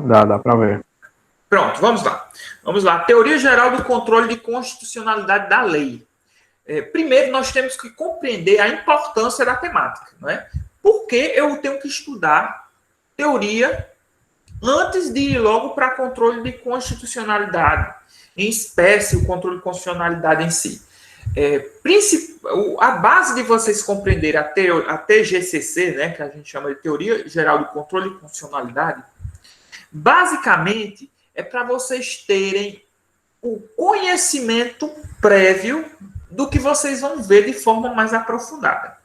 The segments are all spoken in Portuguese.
Dá para ver. Pronto, vamos lá. Vamos lá. Teoria geral do controle de constitucionalidade da lei. Primeiro, nós temos que compreender a importância da temática, não é? Por que eu tenho que estudar teoria antes de ir logo para controle de constitucionalidade, em espécie, o controle de constitucionalidade em si? A base de vocês compreenderem a TGCC, né, que a gente chama de Teoria Geral do Controle de Constitucionalidade, basicamente é para vocês terem o conhecimento prévio do que vocês vão ver de forma mais aprofundada.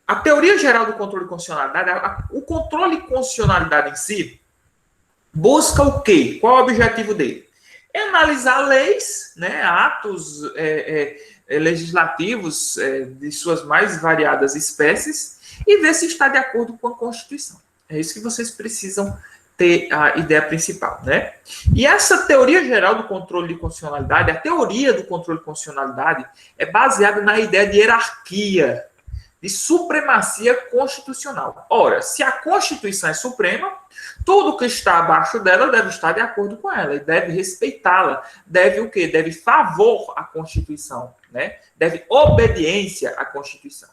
A teoria geral do controle de constitucionalidade, o controle de constitucionalidade em si, busca o quê? Qual é o objetivo dele? É analisar leis, né, atos legislativos de suas mais variadas espécies e ver se está de acordo com a Constituição. É isso que vocês precisam ter a ideia principal, né? E essa teoria geral do controle de constitucionalidade, a teoria do controle de constitucionalidade, é baseada na ideia de hierarquia, de supremacia constitucional. Ora, se a Constituição é suprema, tudo que está abaixo dela deve estar de acordo com ela e deve respeitá-la. Deve o quê? Deve favor à Constituição, né? Deve obediência à Constituição.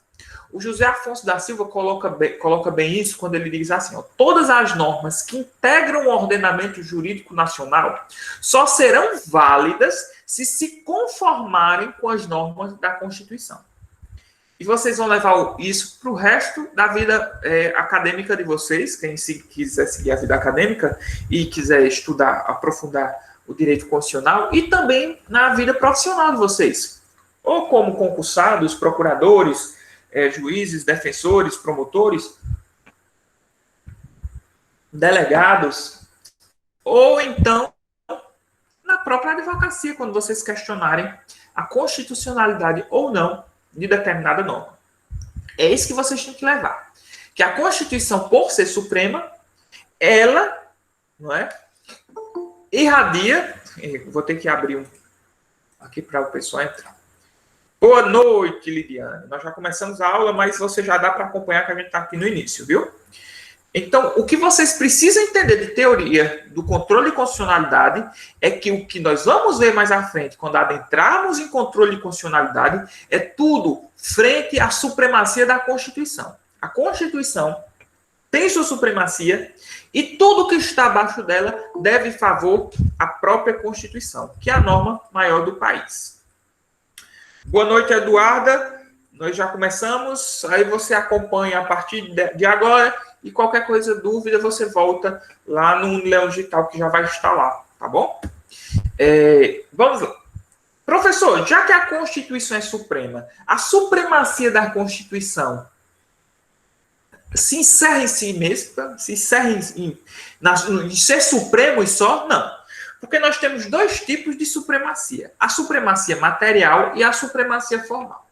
O José Afonso da Silva coloca bem isso quando ele diz assim, ó, todas as normas que integram o ordenamento jurídico nacional só serão válidas se conformarem com as normas da Constituição. E vocês vão levar isso para o resto da vida acadêmica de vocês, quem quiser seguir a vida acadêmica e quiser estudar, aprofundar o direito constitucional, e também na vida profissional de vocês. Ou como concursados, procuradores, juízes, defensores, promotores, delegados, ou então na própria advocacia, quando vocês questionarem a constitucionalidade ou não de determinada norma. É isso que vocês têm que levar. Que a Constituição, por ser suprema, ela, não é, irradia, vou ter que abrir aqui para o pessoal entrar. Boa noite, Lidiane. Nós já começamos a aula, mas você já dá para acompanhar que a gente está aqui no início, viu? Então, o que vocês precisam entender de teoria do controle de constitucionalidade é que o que nós vamos ver mais à frente, quando adentrarmos em controle de constitucionalidade, é tudo frente à supremacia da Constituição. A Constituição tem sua supremacia e tudo que está abaixo dela deve favor à própria Constituição, que é a norma maior do país. Boa noite, Eduarda. Nós já começamos, aí você acompanha a partir de agora. E qualquer coisa, dúvida, você volta lá no Leão Digital, que já vai estar lá, tá bom? Vamos lá. Professor, já que a Constituição é suprema, a supremacia da Constituição se encerra em si mesma? Se encerra em ser supremo e só? Não. Porque nós temos dois tipos de supremacia. A supremacia material e a supremacia formal.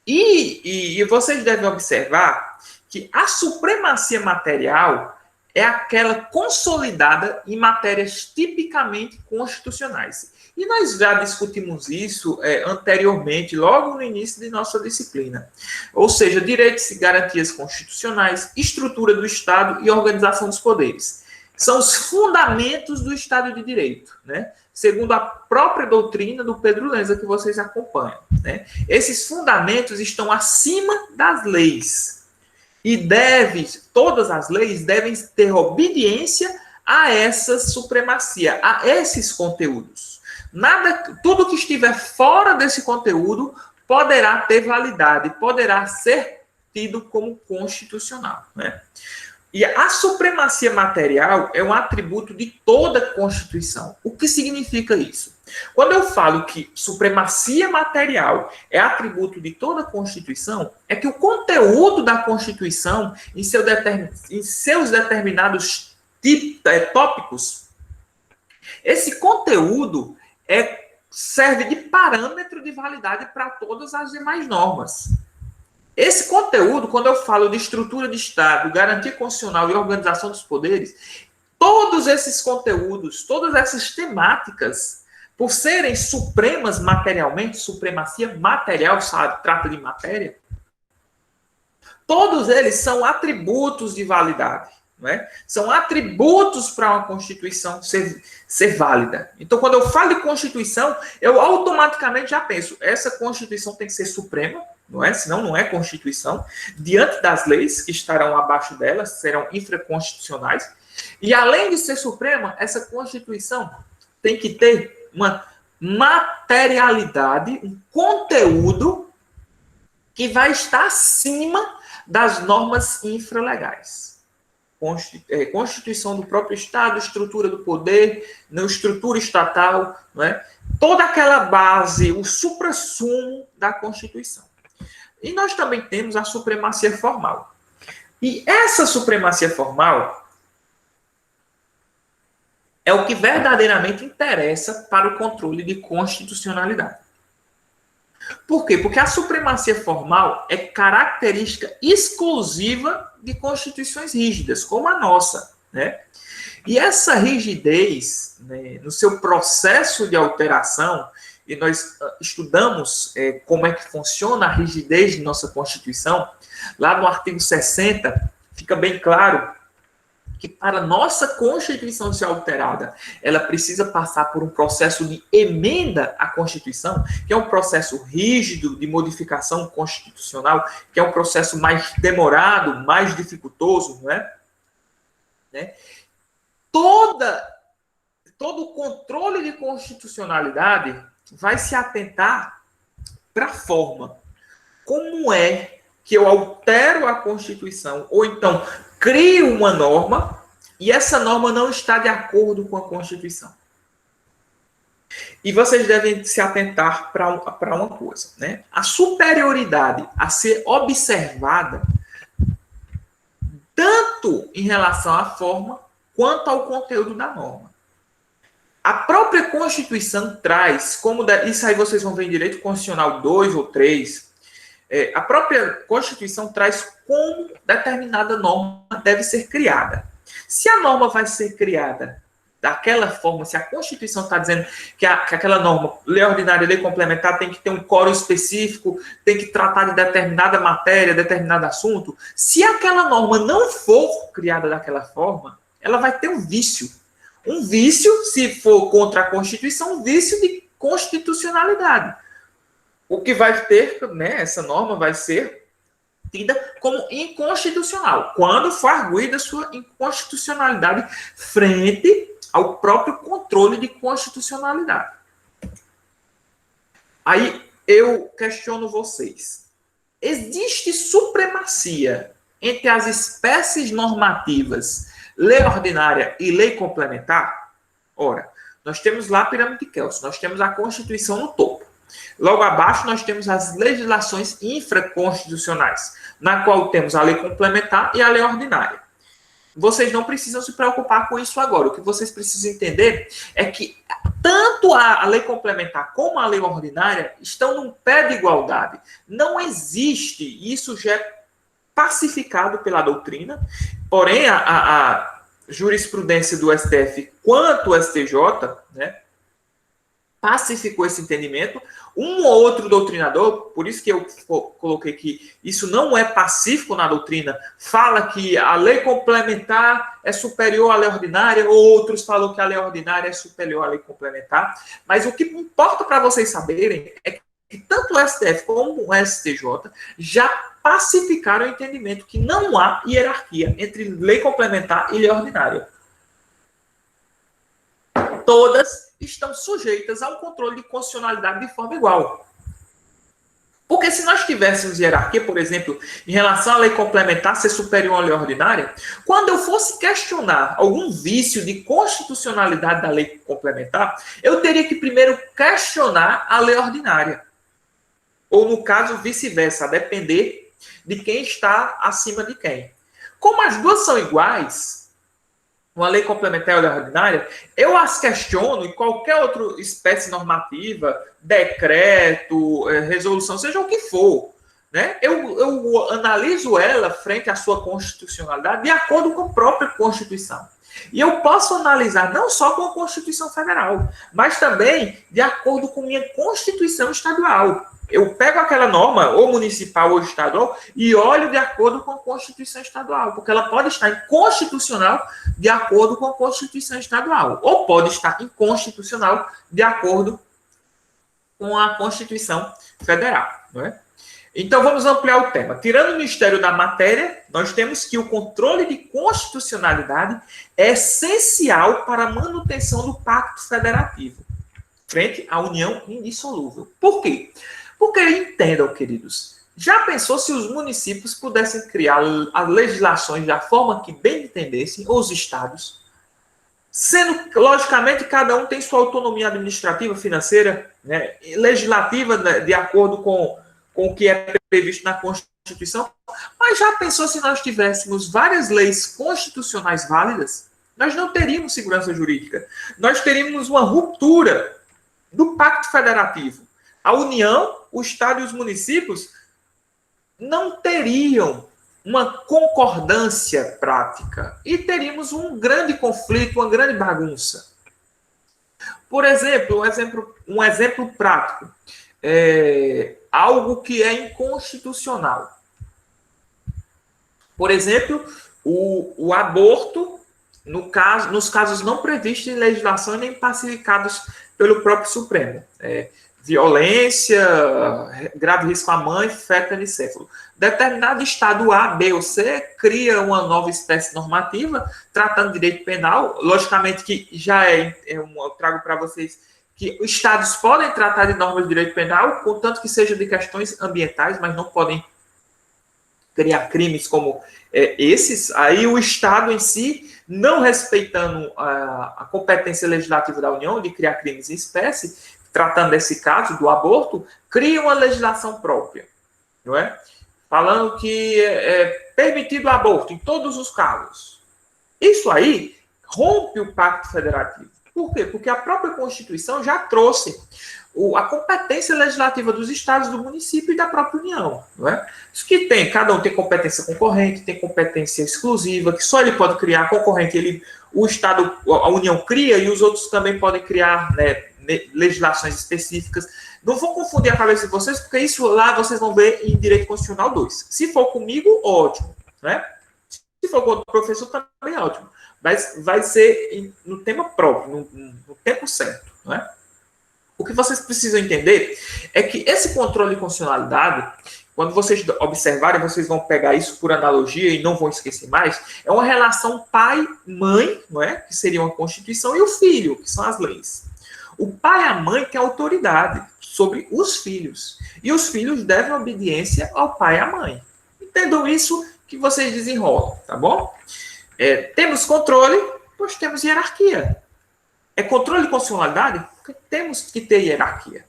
E vocês devem observar que a supremacia material é aquela consolidada em matérias tipicamente constitucionais. E nós já discutimos isso anteriormente, logo no início de nossa disciplina. Ou seja, direitos e garantias constitucionais, estrutura do Estado e organização dos poderes. São os fundamentos do Estado de Direito, né? Segundo a própria doutrina do Pedro Lenza, que vocês acompanham, né? Esses fundamentos estão acima das leis. E todas as leis devem ter obediência a essa supremacia, a esses conteúdos. Tudo que estiver fora desse conteúdo poderá ter validade, poderá ser tido como constitucional, né? E a supremacia material é um atributo de toda a Constituição. O que significa isso? Quando eu falo que supremacia material é atributo de toda a Constituição, é que o conteúdo da Constituição, em seus determinados tópicos, esse conteúdo serve de parâmetro de validade para todas as demais normas. Esse conteúdo, quando eu falo de estrutura de Estado, garantia constitucional e organização dos poderes, todos esses conteúdos, todas essas temáticas, por serem supremas materialmente, supremacia material, sabe, trata de matéria, todos eles são atributos de validade. não é? São atributos para uma Constituição ser válida. Então, quando eu falo de Constituição, eu automaticamente já penso, essa Constituição tem que ser suprema, não é? Senão não é Constituição, diante das leis que estarão abaixo dela, serão infraconstitucionais. E além de ser suprema, essa Constituição tem que ter uma materialidade, um conteúdo que vai estar acima das normas infralegais. Constituição do próprio Estado, estrutura do poder, estrutura estatal, não é? Toda aquela base, o suprassumo da Constituição. E nós também temos a supremacia formal. E essa supremacia formal é o que verdadeiramente interessa para o controle de constitucionalidade. Por quê? Porque a supremacia formal é característica exclusiva de constituições rígidas, como a nossa, né? E essa rigidez, né, no seu processo de alteração, e nós estudamos como é que funciona a rigidez de nossa Constituição, lá no artigo 60, fica bem claro que para nossa Constituição ser alterada, ela precisa passar por um processo de emenda à Constituição, que é um processo rígido de modificação constitucional, que é um processo mais demorado, mais dificultoso, não é? Né? Todo o controle de constitucionalidade vai se atentar para a forma. Como é que eu altero a Constituição, ou então crio uma norma e essa norma não está de acordo com a Constituição. E vocês devem se atentar para uma coisa, né? A superioridade a ser observada tanto em relação à forma quanto ao conteúdo da norma. A própria Constituição traz, isso aí vocês vão ver em Direito Constitucional 2 ou 3, a própria Constituição traz como determinada norma deve ser criada. Se a norma vai ser criada daquela forma, se a Constituição está dizendo que aquela norma, lei ordinária e lei complementar, tem que ter um quórum específico, tem que tratar de determinada matéria, determinado assunto, se aquela norma não for criada daquela forma, ela vai ter um vício. Um vício, se for contra a Constituição, um vício de constitucionalidade. O que vai ter, né, essa norma vai ser tida como inconstitucional, quando for arguida sua inconstitucionalidade frente ao próprio controle de constitucionalidade. Aí eu questiono vocês. Existe supremacia entre as espécies normativas, lei ordinária e lei complementar? Ora, nós temos lá a pirâmide de Kelsen, nós temos a Constituição no topo. Logo abaixo, nós temos as legislações infraconstitucionais, na qual temos a lei complementar e a lei ordinária. Vocês não precisam se preocupar com isso agora. O que vocês precisam entender é que tanto a lei complementar como a lei ordinária estão num pé de igualdade. Não existe, isso já é pacificado pela doutrina, porém a jurisprudência do STF quanto o STJ, né, pacificou esse entendimento. Um ou outro doutrinador, por isso que eu coloquei que isso não é pacífico na doutrina, fala que a lei complementar é superior à lei ordinária, ou outros falam que a lei ordinária é superior à lei complementar. Mas o que importa para vocês saberem é que tanto o STF como o STJ já pacificaram o entendimento que não há hierarquia entre lei complementar e lei ordinária. Todas estão sujeitas a um controle de constitucionalidade de forma igual. Porque se nós tivéssemos hierarquia, por exemplo, em relação à lei complementar ser superior à lei ordinária, quando eu fosse questionar algum vício de constitucionalidade da lei complementar, eu teria que primeiro questionar a lei ordinária. Ou, no caso, vice-versa, a depender de quem está acima de quem. Como as duas são iguais, uma lei complementar e a lei ordinária, eu as questiono em qualquer outra espécie normativa, decreto, resolução, seja o que for, né? Eu analiso ela frente à sua constitucionalidade de acordo com a própria Constituição. E eu posso analisar não só com a Constituição Federal, mas também de acordo com minha Constituição Estadual. eu pego aquela norma, ou municipal ou estadual, e olho de acordo com a Constituição Estadual, porque ela pode estar inconstitucional de acordo com a Constituição Estadual, ou pode estar inconstitucional de acordo com a Constituição Federal, não é? Então, vamos ampliar o tema. Tirando o mistério da matéria, nós temos que o controle de constitucionalidade é essencial para a manutenção do Pacto Federativo, frente à união indissolúvel. Por quê? Porque, entendam, queridos, já pensou se os municípios pudessem criar as legislações da forma que bem entendessem, ou os estados, sendo, logicamente, cada um tem sua autonomia administrativa, financeira, né, legislativa, né, de acordo com o que é previsto na Constituição, mas já pensou se nós tivéssemos várias leis constitucionais válidas? Nós não teríamos segurança jurídica. Nós teríamos uma ruptura do Pacto Federativo. A União, o Estado e os municípios não teriam uma concordância prática e teríamos um grande conflito, uma grande bagunça. Por exemplo, um exemplo prático. Algo que é inconstitucional. Por exemplo, o aborto, nos casos não previstos em legislação e nem pacificados pelo próprio Supremo. Violência, grave risco à mãe, feto anicéfalo. Determinado estado A, B ou C cria uma nova espécie normativa tratando de direito penal. Logicamente que já eu trago para vocês que os estados podem tratar de normas de direito penal, contanto que seja de questões ambientais, mas não podem criar crimes como esses. Aí o estado em si, não respeitando a competência legislativa da União de criar crimes em espécie, tratando desse caso do aborto, cria uma legislação própria, não é? Falando que é permitido o aborto em todos os casos. Isso aí rompe o Pacto Federativo. Por quê? Porque a própria Constituição já trouxe a competência legislativa dos estados, do município e da própria União. Não é? Isso que cada um tem competência concorrente, tem competência exclusiva, que só ele pode criar concorrente, o Estado, a União cria e os outros também podem criar, né, legislações específicas. Não vou confundir a cabeça de vocês, porque isso lá vocês vão ver em Direito Constitucional 2. Se for comigo, ótimo. Né? Se for com outro professor, também é ótimo. Mas vai ser no tema próprio, no tempo certo. Não é? O que vocês precisam entender é que esse controle de constitucionalidade, quando vocês observarem, vocês vão pegar isso por analogia e não vão esquecer mais, é uma relação pai-mãe, não é? Que seria uma Constituição, e o filho, que são as leis. O pai e a mãe têm autoridade sobre os filhos. E os filhos devem obediência ao pai e à mãe. Entendam isso que vocês desenrolam, tá bom? Temos controle, pois temos hierarquia. É controle de constitucionalidade? Porque temos que ter hierarquia.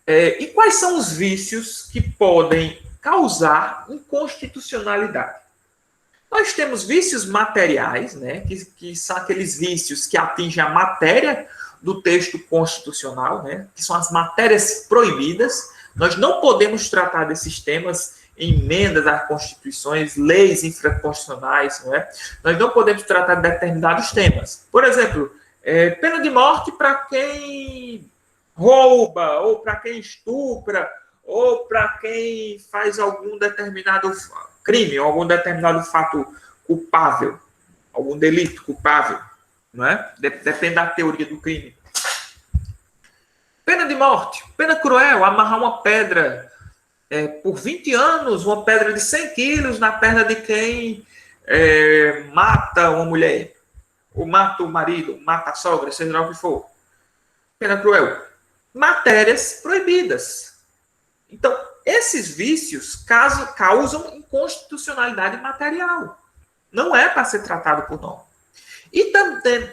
E quais são os vícios que podem causar inconstitucionalidade? Nós temos vícios materiais, né, que são aqueles vícios que atingem a matéria do texto constitucional, né, que são as matérias proibidas. Nós não podemos tratar desses temas em emendas às constituições, leis infraconstitucionais, não é? Nós não podemos tratar de determinados temas. Por exemplo, pena de morte para quem rouba, ou para quem estupra, ou para quem faz algum determinado crime, ou algum determinado fato culpável, algum delito culpável, não é? Depende da teoria do crime. Pena de morte, pena cruel, amarrar uma pedra por 20 anos, uma pedra de 100 quilos na perna de quem mata uma mulher, ou mata o marido, mata a sogra, seja lá o que for. Pena cruel. Matérias proibidas. Então, esses vícios causam inconstitucionalidade material. Não é para ser tratado por norma. E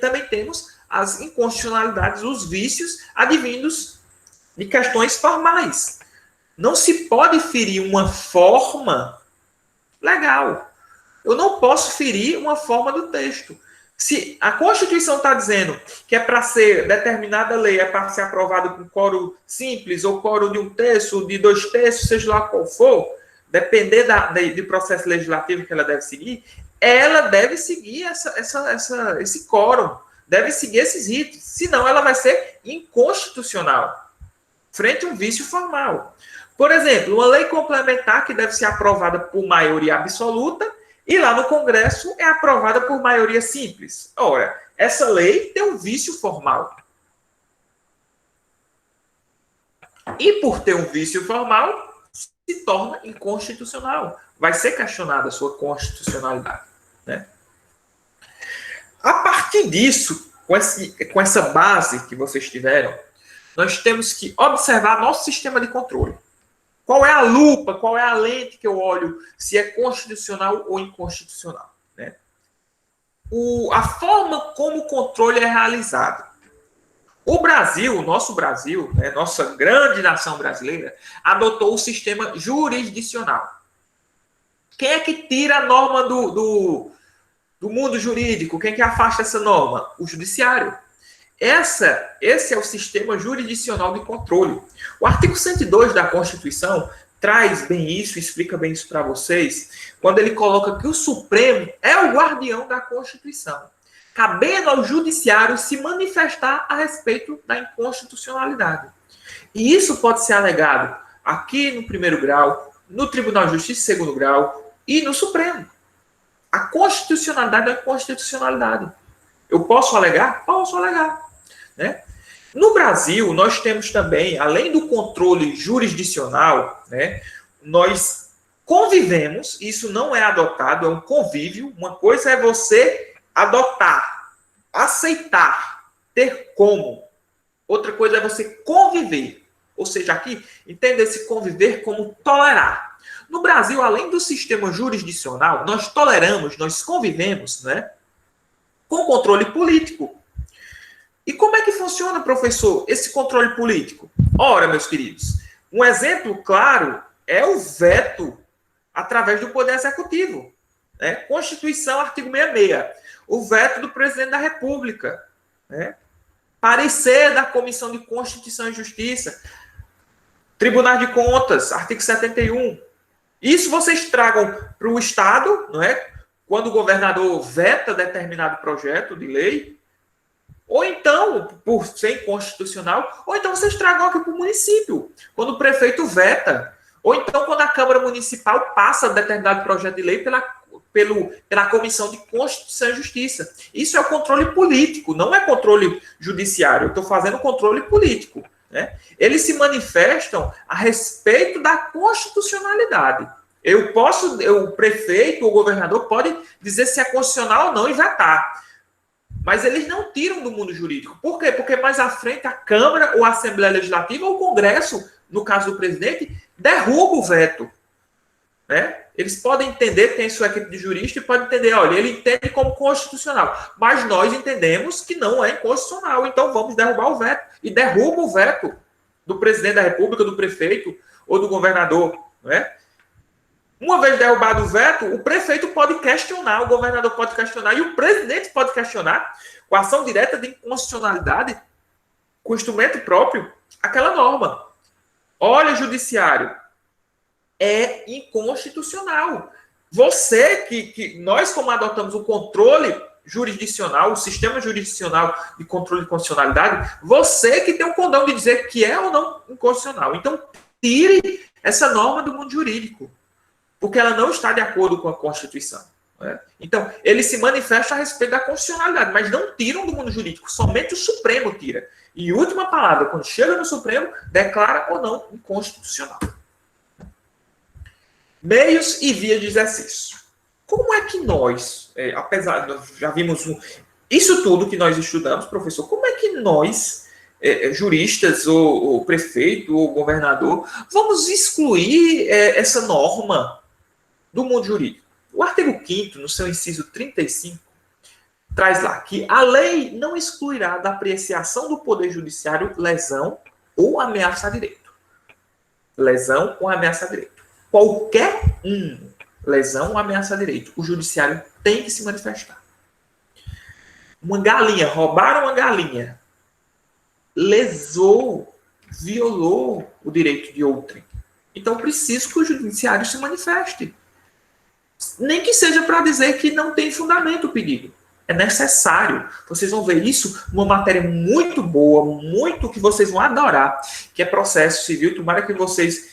também temos as inconstitucionalidades, os vícios advindos de questões formais. Não se pode ferir uma forma legal. Eu não posso ferir uma forma do texto. Se a Constituição está dizendo que é para ser determinada lei, é para ser aprovada com quórum simples, ou quórum de 1/3, de 2/3, seja lá qual for, depender do processo legislativo que ela deve seguir, ela deve seguir esse quórum, deve seguir esses ritos, senão ela vai ser inconstitucional. frente a um vício formal. Por exemplo, uma lei complementar que deve ser aprovada por maioria absoluta e lá no Congresso é aprovada por maioria simples. Ora, essa lei tem um vício formal. E por ter um vício formal, se torna inconstitucional. Vai ser questionada a sua constitucionalidade. Né? A partir disso, com essa base que vocês tiveram, nós temos que observar nosso sistema de controle. Qual é a lupa, qual é a lente que eu olho se é constitucional ou inconstitucional? Né? A forma como o controle é realizado. O Brasil, nosso Brasil, né, nossa grande nação brasileira, adotou o sistema jurisdicional. Quem é que tira a norma do mundo jurídico? Quem é que afasta essa norma? O judiciário. Esse é o sistema jurisdicional de controle. O artigo 102 da Constituição traz bem isso, explica bem isso para vocês, quando ele coloca que o Supremo é o guardião da Constituição, cabendo ao judiciário se manifestar a respeito da inconstitucionalidade. E isso pode ser alegado aqui no primeiro grau, no Tribunal de Justiça, segundo grau, e no Supremo. A constitucionalidade é a constitucionalidade. Eu posso alegar? Posso alegar. Né? No Brasil, nós temos também, além do controle jurisdicional, né, nós convivemos, isso não é adotado, é um convívio. Uma coisa é você adotar, aceitar, ter como. Outra coisa é você conviver. Ou seja, aqui, entenda esse conviver como tolerar. No Brasil, além do sistema jurisdicional, nós toleramos, nós convivemos, né, com controle político. E como é que funciona, professor, esse controle político? Ora, meus queridos, um exemplo claro é o veto através do Poder Executivo. Né? Constituição, artigo 66. O veto do presidente da República. Né? Parecer da Comissão de Constituição e Justiça. Tribunal de Contas, artigo 71. Isso vocês tragam para o Estado, não é? Quando o governador veta determinado projeto de lei, ou então, por ser inconstitucional, ou então vocês tragam aqui para o município, quando o prefeito veta, ou então quando a Câmara Municipal passa determinado projeto de lei pela Comissão de Constituição e Justiça. Isso é o controle político, não é controle judiciário. Eu estou fazendo controle político. Né? Eles se manifestam a respeito da constitucionalidade. O prefeito ou o governador pode dizer se é constitucional ou não e vetar. Mas eles não tiram do mundo jurídico. Por quê? Porque mais à frente a Câmara ou a Assembleia Legislativa ou o Congresso, no caso do presidente, derruba o veto. Né? Eles podem entender, tem sua equipe de jurista e podem entender, olha, ele entende como constitucional. Mas nós entendemos que não é inconstitucional. Então vamos derrubar o veto. E derruba o veto do presidente da República, do prefeito ou do governador. Né? Uma vez derrubado o veto, o prefeito pode questionar, o governador pode questionar e o presidente pode questionar com ação direta de inconstitucionalidade, com instrumento próprio, aquela norma. Olha, judiciário, é inconstitucional. Você, nós como adotamos o controle jurisdicional, o sistema jurisdicional de controle de constitucionalidade, você que tem o condão de dizer que é ou não inconstitucional. Então, tire essa norma do mundo jurídico, porque ela não está de acordo com a Constituição. Né? Então, eles se manifestam a respeito da constitucionalidade, mas não tiram do mundo jurídico, somente o Supremo tira. E última palavra, quando chega no Supremo, declara ou não inconstitucional. Meios e vias de exercício. Como é que nós, apesar de nós já vimos isso tudo que nós estudamos, professor, como é que nós, juristas, ou prefeito, ou governador, vamos excluir essa norma do mundo jurídico? O artigo 5º, no seu inciso 35, traz lá que a lei não excluirá da apreciação do Poder Judiciário lesão ou ameaça a direito. Lesão ou ameaça a direito. Qualquer lesão ou ameaça a direito, o judiciário tem que se manifestar. Uma galinha, roubaram uma galinha, lesou, violou o direito de outrem. Então, preciso que o judiciário se manifeste. Nem que seja para dizer que não tem fundamento o pedido. É necessário. Vocês vão ver isso numa matéria muito boa, muito que vocês vão adorar, que é processo civil. Tomara que vocês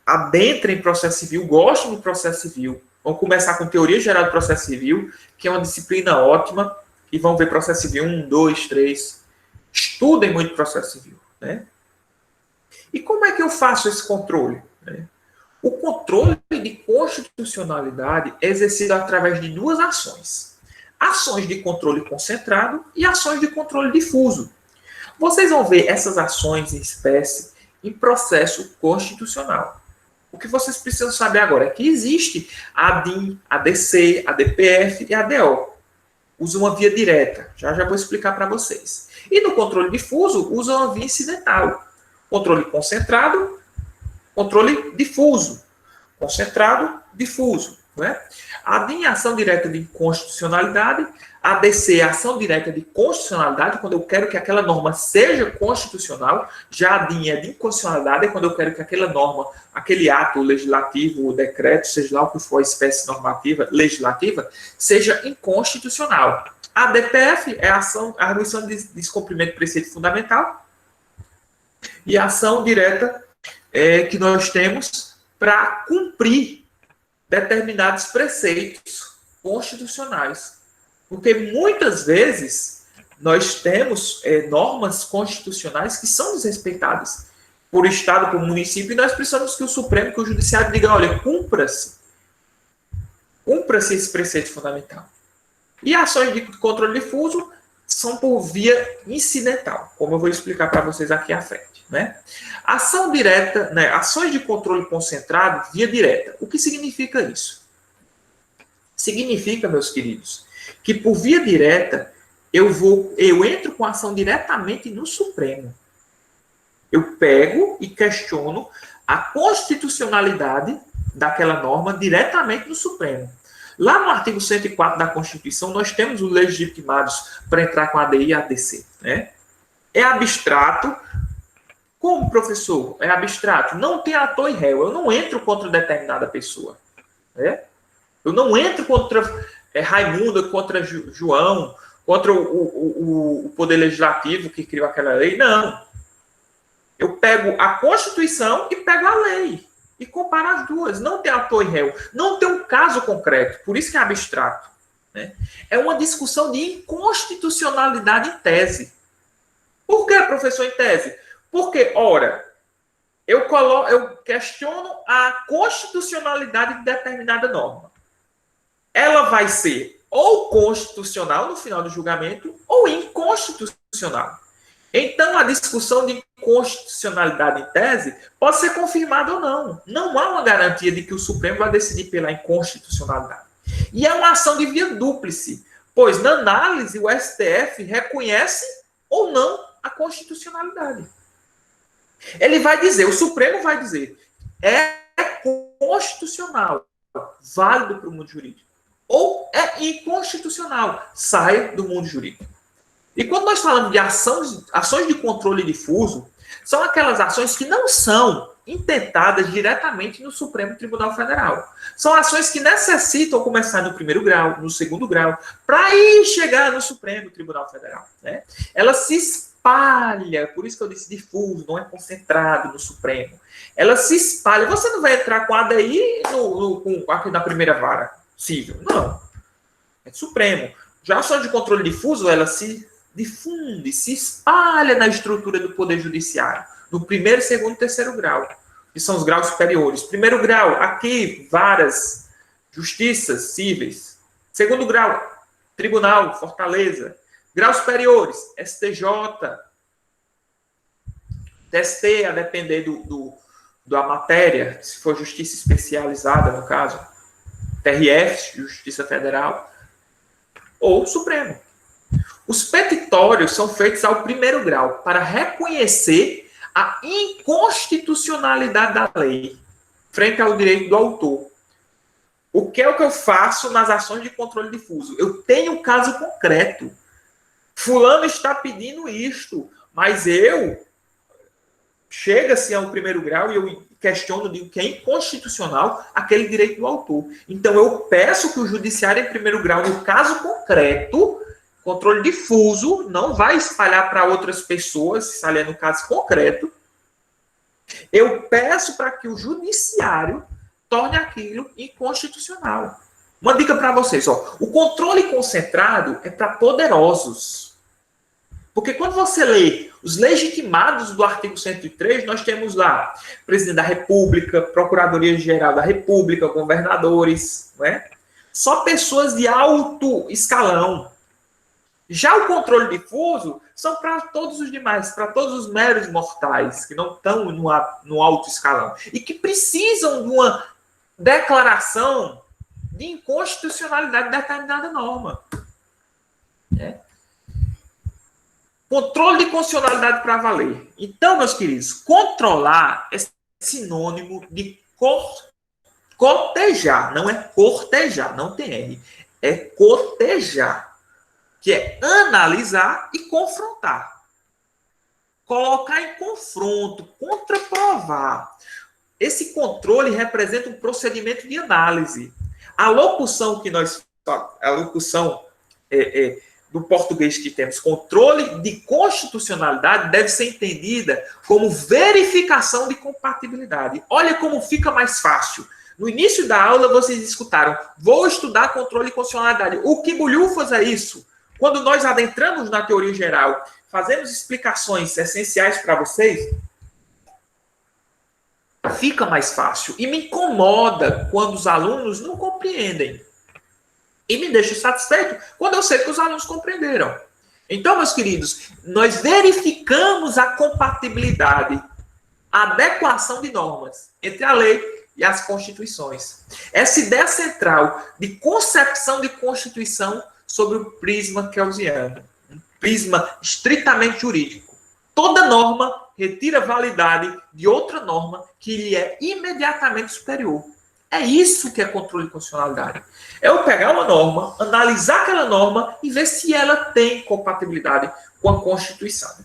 adentrem processo civil, gostem do processo civil. Vão começar com teoria geral do processo civil, que é uma disciplina ótima, e vão ver processo civil 1, 2, 3. Estudem muito processo civil, né? E como é que eu faço esse controle? O controle de constitucionalidade é exercido através de duas ações. Ações de controle concentrado e ações de controle difuso. Vocês vão ver essas ações em espécie em processo constitucional. O que vocês precisam saber agora é que existe a ADIM, a DC, a DPF e a ADO. Usa uma via direta. Já vou explicar para vocês. E no controle difuso, usa uma via incidental. Controle concentrado, controle difuso. Concentrado, difuso. Não é? A ADIM é ação direta de inconstitucionalidade. A DC é ação direta de constitucionalidade, quando eu quero que aquela norma seja constitucional. Já a ADIM é de inconstitucionalidade, é quando eu quero que aquela norma, aquele ato legislativo, o decreto, seja lá o que for a espécie normativa legislativa, seja inconstitucional. A DPF é a arguição de descumprimento do preceito fundamental e a ação direta que nós temos para cumprir determinados preceitos constitucionais. Porque muitas vezes nós temos normas constitucionais que são desrespeitadas por Estado, por município, e nós precisamos que o Supremo, que o Judiciário diga, olha, cumpra-se esse preceito fundamental. E ações de controle difuso são por via incidental, como eu vou explicar para vocês aqui à frente. Né? Ação direta, né? Ações de controle concentrado, via direta. O que significa isso? Significa, meus queridos, que por via direta eu entro com a ação diretamente no Supremo. Eu pego e questiono a constitucionalidade daquela norma diretamente no Supremo. Lá no artigo 104 da Constituição, nós temos os legitimados para entrar com a ADI e a ADC. Né? É abstrato. Como, professor? É abstrato. Não tem ator e réu. Eu não entro contra determinada pessoa. Né? Eu não entro contra Raimundo, contra João, contra o Poder Legislativo que criou aquela lei. Não. Eu pego a Constituição e pego a lei. E comparo as duas. Não tem ator e réu. Não tem um caso concreto. Por isso que é abstrato. Né? É uma discussão de inconstitucionalidade em tese. Por que, professor, em tese? Porque, ora, eu questiono a constitucionalidade de determinada norma. Ela vai ser ou constitucional no final do julgamento ou inconstitucional. Então, a discussão de inconstitucionalidade em tese pode ser confirmada ou não. Não há uma garantia de que o Supremo vai decidir pela inconstitucionalidade. E é uma ação de via dúplice, pois na análise o STF reconhece ou não a constitucionalidade. Ele vai dizer, o Supremo vai dizer, é constitucional, válido para o mundo jurídico. Ou é inconstitucional, sai do mundo jurídico. E quando nós falamos de ações de controle difuso, são aquelas ações que não são intentadas diretamente no Supremo Tribunal Federal. São ações que necessitam começar no primeiro grau, no segundo grau, para aí chegar no Supremo Tribunal Federal. Né? Ela se espalha, por isso que eu disse difuso, não é concentrado no Supremo. Ela se espalha. Você não vai entrar com a ADI aqui na primeira vara civil. Não. É Supremo. Já a ação de controle difuso, ela se difunde, se espalha na estrutura do Poder Judiciário, no primeiro, segundo e terceiro grau, que são os graus superiores. Primeiro grau, aqui, varas, justiças cíveis. Segundo grau, tribunal, Fortaleza. Graus superiores, STJ, TST, a depender da matéria, se for justiça especializada, no caso, TRF, Justiça Federal, ou Supremo. Os petitórios são feitos ao primeiro grau para reconhecer a inconstitucionalidade da lei frente ao direito do autor. O que é o que eu faço nas ações de controle difuso? Eu tenho um caso concreto. Fulano está pedindo isto, mas chega-se ao primeiro grau e eu questiono, digo que é inconstitucional aquele direito do autor. Então, eu peço que o judiciário, em primeiro grau, no caso concreto, controle difuso, não vai espalhar para outras pessoas, se ali é no caso concreto, eu peço para que o judiciário torne aquilo inconstitucional. Uma dica para vocês, ó, o controle concentrado é para poderosos. Porque quando você lê os legitimados do artigo 103, nós temos lá presidente da República, Procuradoria-Geral da República, governadores, não é? Só pessoas de alto escalão. Já o controle difuso são para todos os demais, para todos os meros mortais, que não estão no alto escalão. E que precisam de uma declaração de inconstitucionalidade de determinada norma. Controle de constitucionalidade para valer. Então, meus queridos, controlar é sinônimo de cotejar. Não é cortejar, não tem R. É cotejar, que é analisar e confrontar. Colocar em confronto, contraprovar. Esse controle representa um procedimento de análise. A locução que nós... A locução do português que temos, controle de constitucionalidade, deve ser entendida como verificação de compatibilidade. Olha como fica mais fácil. No início da aula, vocês escutaram, vou estudar controle de constitucionalidade. O que bulhufas é isso? Quando nós adentramos na teoria geral, fazemos explicações essenciais para vocês, fica mais fácil. E me incomoda quando os alunos não compreendem. E me deixa satisfeito quando eu sei que os alunos compreenderam. Então, meus queridos, nós verificamos a compatibilidade, a adequação de normas entre a lei e as constituições. Essa ideia central de concepção de constituição sobre o prisma kelsiano, um prisma estritamente jurídico. Toda norma retira validade de outra norma que lhe é imediatamente superior. É isso que é controle de constitucionalidade. É eu pegar uma norma, analisar aquela norma e ver se ela tem compatibilidade com a Constituição.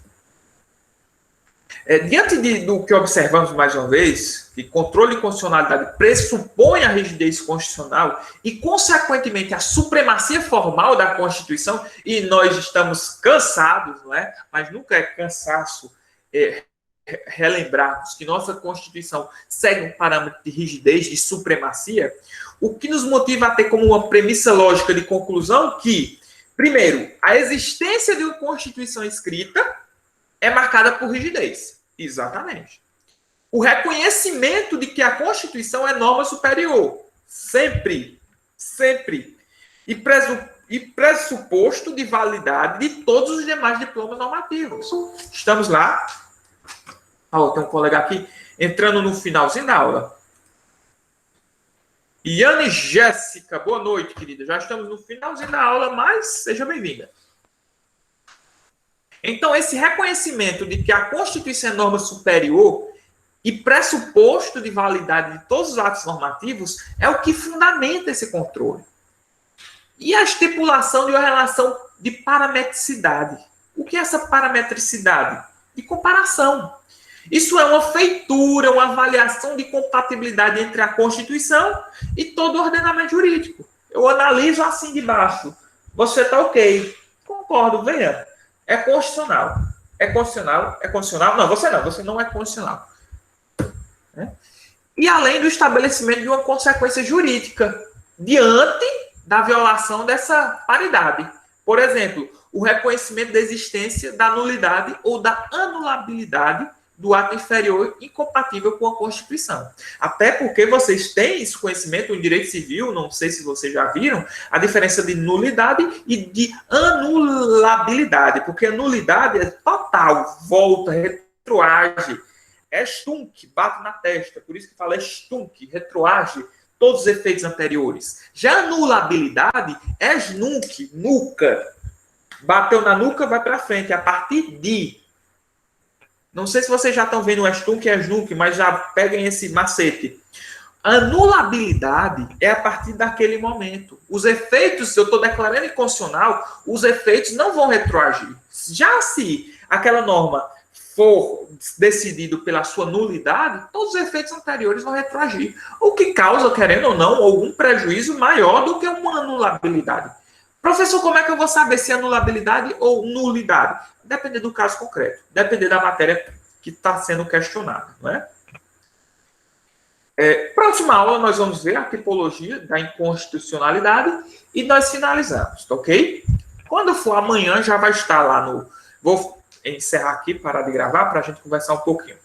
Diante do que observamos mais uma vez, que controle de constitucionalidade pressupõe a rigidez constitucional e, consequentemente, a supremacia formal da Constituição, e nós estamos cansados, não é? Mas nunca é cansaço relembrarmos que nossa Constituição segue um parâmetro de rigidez, de supremacia, o que nos motiva a ter como uma premissa lógica de conclusão que, primeiro, a existência de uma Constituição escrita é marcada por rigidez. Exatamente. O reconhecimento de que a Constituição é norma superior. Sempre. Sempre. E pressuposto de validade de todos os demais diplomas normativos. Estamos lá. Tem um colega aqui entrando no finalzinho da aula. Iane Jéssica, boa noite, querida. Já estamos no finalzinho da aula, mas seja bem-vinda. Então, esse reconhecimento de que a Constituição é norma superior e pressuposto de validade de todos os atos normativos é o que fundamenta esse controle. E a estipulação de uma relação de parametricidade. O que é essa parametricidade? De comparação. Isso é uma feitura, uma avaliação de compatibilidade entre a Constituição e todo o ordenamento jurídico. Eu analiso assim de baixo. Você está ok. Concordo, venha. É constitucional. É constitucional? É constitucional? Não, você não é constitucional. E além do estabelecimento de uma consequência jurídica diante da violação dessa paridade. Por exemplo, o reconhecimento da existência da nulidade ou da anulabilidade do ato inferior incompatível com a Constituição. Até porque vocês têm esse conhecimento em direito civil, não sei se vocês já viram, a diferença de nulidade e de anulabilidade, porque a nulidade é total, volta, retroage, é stunk, bate na testa, por isso que fala stunk, retroage todos os efeitos anteriores. Já a anulabilidade é snunk, nuca, bateu na nuca, vai para frente, a partir de. Não sei se vocês já estão vendo o Estunk e Esnunk, mas já peguem esse macete. A anulabilidade é a partir daquele momento. Os efeitos, se eu estou declarando inconstitucional, os efeitos não vão retroagir. Já se aquela norma for decidido pela sua nulidade, todos os efeitos anteriores vão retroagir, o que causa, querendo ou não, algum prejuízo maior do que uma anulabilidade. Professor, como é que eu vou saber se é anulabilidade ou nulidade? Depende do caso concreto, depende da matéria que está sendo questionada, não é? Próxima aula nós vamos ver a tipologia da inconstitucionalidade e nós finalizamos, ok? Quando for amanhã já vai estar lá no... Vou encerrar aqui, parar de gravar para a gente conversar um pouquinho.